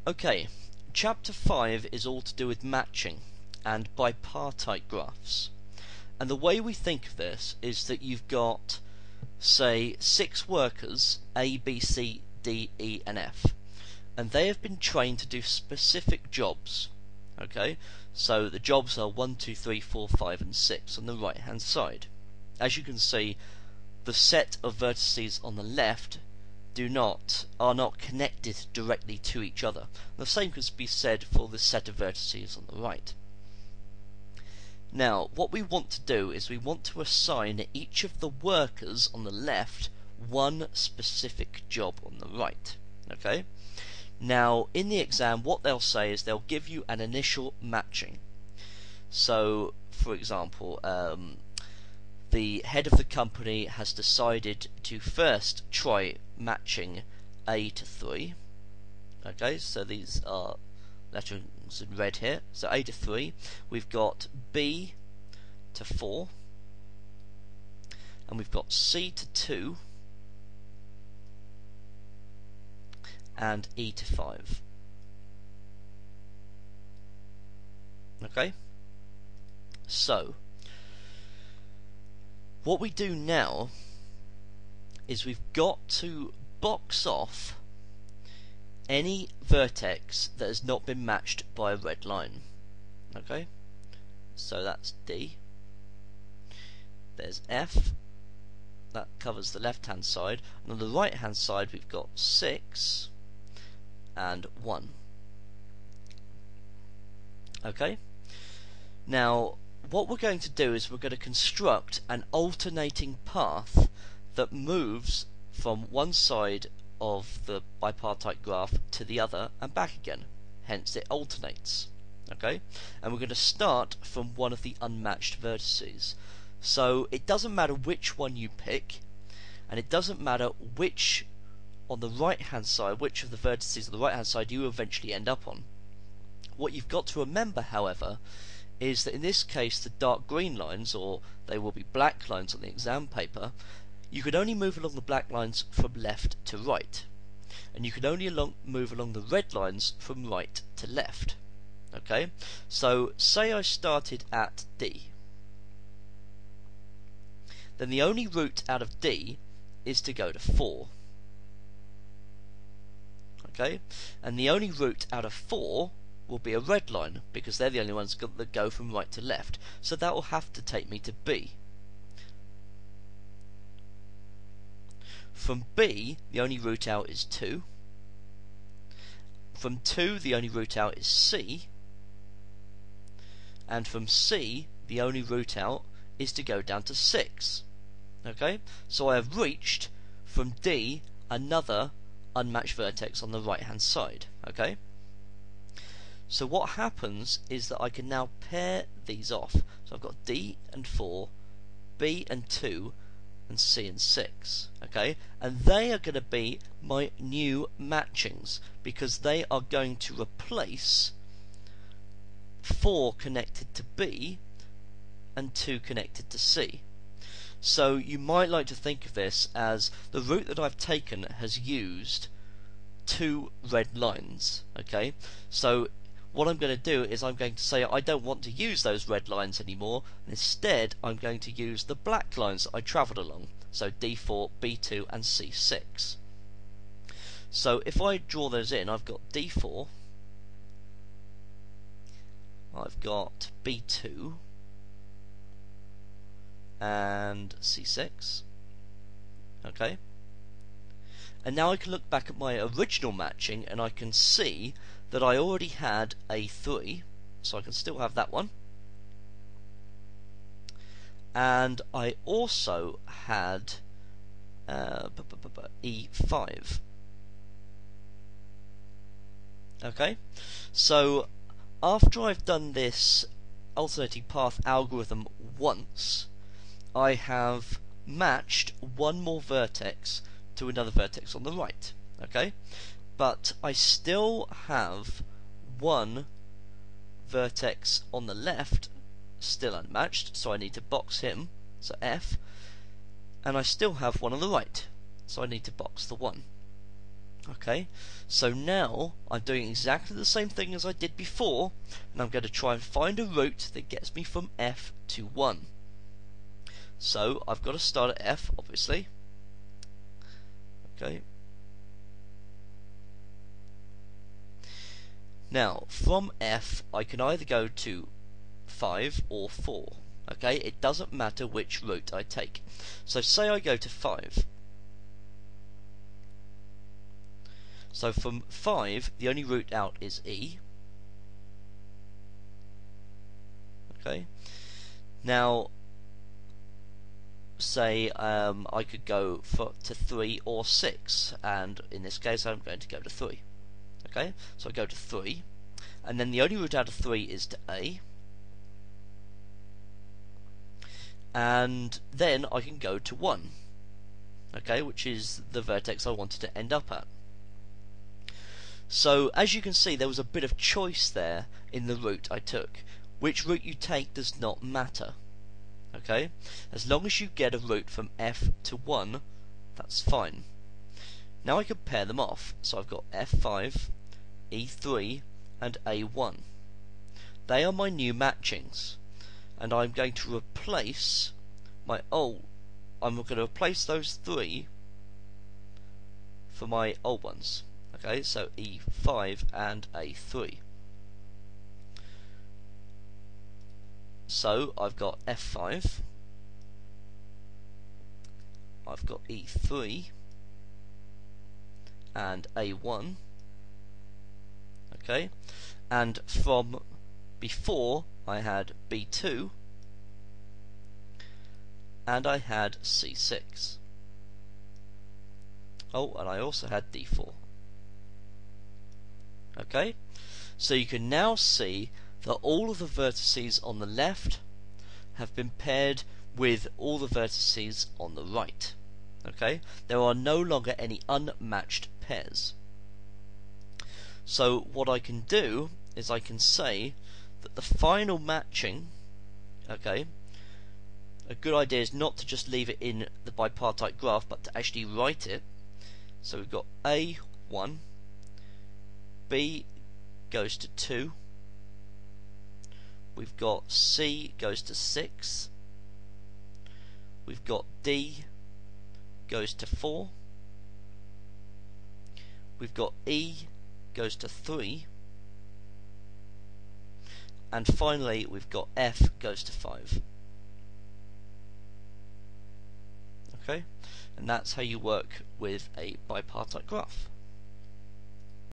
Okay, chapter 5 is all to do with matching and bipartite graphs. And the way we think of this is that you've got, say, 6 workers, A, B, C, D, E, and F. And they have been trained to do specific jobs. Okay, so the jobs are 1, 2, 3, 4, 5, and 6 on the right hand side. As you can see, the set of vertices on the left are not connected directly to each other. The same can be said for the set of vertices on the right. Now, what we want to do is we want to assign each of the workers on the left one specific job on the right. Okay? Now, in the exam, what they'll say is they'll give you an initial matching. So, for example, the head of the company has decided to first try matching A to 3. Okay, so these are letters in red here. So A to 3. We've got B to 4. And we've got C to 2. And E to 5. Okay? So, what we do now is we've got to box off any vertex that has not been matched by a red line. Okay? So that's D. There's F. That covers the left hand side. And on the right hand side we've got 6 and 1. Okay? Now, what we're going to do is we're going to construct an alternating path that moves from one side of the bipartite graph to the other and back again. Hence it alternates. Okay? And we're going to start from one of the unmatched vertices. So it doesn't matter which one you pick, and it doesn't matter which on the right hand side, which of the vertices on the right hand side you eventually end up on. What you've got to remember, however, is that in this case the dark green lines, or they will be black lines on the exam paper, you can only move along the black lines from left to right, and you can only move along the red lines from right to left. Okay, so say I started at D, then the only route out of D is to go to 4. Okay, and the only route out of 4 will be a red line, because they're the only ones that go from right to left. So that will have to take me to B. From B, the only route out is 2. From 2, the only route out is C. And from C, the only route out is to go down to 6. Okay? So I have reached, from D, another unmatched vertex on the right hand side. Okay? So what happens is that I can now pair these off. So I've got D and 4, B and 2, and C and 6. Okay, and they are going to be my new matchings, because they are going to replace 4 connected to B and 2 connected to C. So you might like to think of this as the route that I've taken has used 2 red lines. Okay, so what I'm going to do is I'm going to say I don't want to use those red lines anymore, and instead I'm going to use the black lines that I travelled along, so D4, B2 and C6. So if I draw those in, I've got D4, I've got B2 and C6. Okay, and now I can look back at my original matching and I can see that I already had a 3, so I can still have that one. And I also had E5. Okay, so after I've done this alternating path algorithm once, I have matched one more vertex to another vertex on the right. Okay, but I still have one vertex on the left still unmatched, so I need to box him, so F, and I still have one on the right, so I need to box the 1. Okay, so now I'm doing exactly the same thing as I did before, and I'm going to try and find a route that gets me from F to 1. So I've got to start at F, obviously. Okay. Now, from F, I can either go to 5 or 4. Okay, it doesn't matter which route I take. So say I go to 5. So from 5, the only route out is E. Okay. Now, say I could go to 3 or 6, and in this case I'm going to go to 3. Okay, so I go to 3, and then the only route out of 3 is to A, and then I can go to 1, okay, which is the vertex I wanted to end up at. So as you can see, there was a bit of choice there in the route I took. Which route you take does not matter. Okay, as long as you get a route from F to 1, that's fine. Now I can pair them off. So I've got F5, E3, and A1. They are my new matchings, and I'm going to replace my I'm going to replace those 3 for my old ones. Okay, so E5 and A3. So I've got F5, I've got E3 and A1. Okay, and from before I had B2 and I had C6. Oh, and I also had D4. Okay, so you can now see that all of the vertices on the left have been paired with all the vertices on the right. Okay, there are no longer any unmatched pairs. So what I can do is I can say that the final matching, okay, a good idea is not to just leave it in the bipartite graph, but to actually write it. So we've got A1, B goes to 2, we've got C goes to 6, we've got D goes to 4, we've got E goes to 3, and finally we've got F goes to 5. Okay, and that's how you work with a bipartite graph.